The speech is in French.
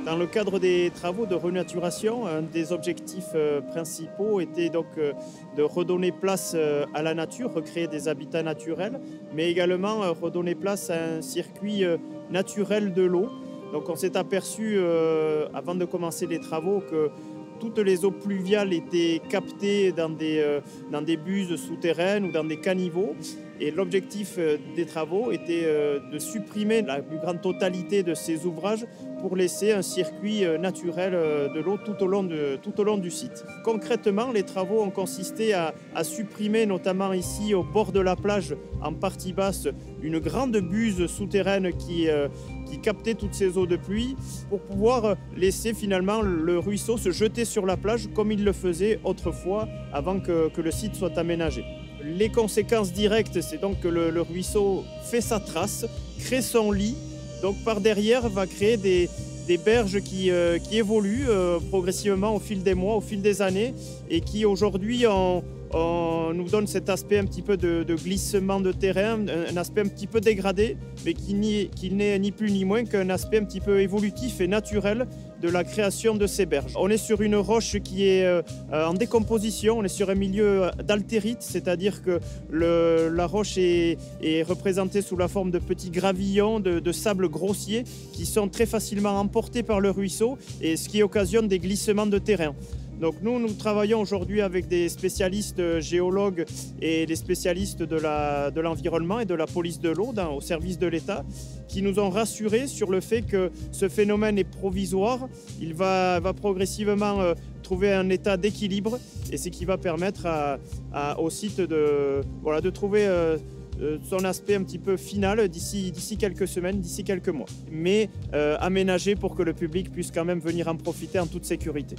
Dans le cadre des travaux de renaturation, un des objectifs principaux était donc de redonner place à la nature, recréer des habitats naturels, mais également redonner place à un circuit naturel de l'eau. Donc on s'est aperçu avant de commencer les travaux que toutes les eaux pluviales étaient captées dans des buses souterraines ou dans des caniveaux. Et l'objectif des travaux était de supprimer la plus grande totalité de ces ouvrages pour laisser un circuit naturel de l'eau tout au long du site. Concrètement, les travaux ont consisté à supprimer, notamment ici au bord de la plage, en partie basse, une grande buse souterraine qui captait toutes ces eaux de pluie pour pouvoir laisser finalement le ruisseau se jeter sur la plage comme il le faisait autrefois avant que le site soit aménagé. Les conséquences directes, c'est donc que le ruisseau fait sa trace, crée son lit, donc par derrière va créer des berges qui évoluent progressivement au fil des mois, au fil des années, et qui aujourd'hui nous donne cet aspect un petit peu de glissement de terrain, un aspect un petit peu dégradé, mais qui n'est ni plus ni moins qu'un aspect un petit peu évolutif et naturel de la création de ces berges. On est sur une roche qui est en décomposition, on est sur un milieu d'altérite, c'est-à-dire que la roche est représentée sous la forme de petits gravillons de sable grossier qui sont très facilement emportés par le ruisseau, et ce qui occasionne des glissements de terrain. Donc nous travaillons aujourd'hui avec des spécialistes géologues et des spécialistes de l'environnement et de la police de l'eau au service de l'État, qui nous ont rassurés sur le fait que ce phénomène est provisoire. Il va progressivement trouver un état d'équilibre, et c'est qui va permettre au site de trouver son aspect un petit peu final d'ici quelques semaines, d'ici quelques mois. Mais aménagé pour que le public puisse quand même venir en profiter en toute sécurité.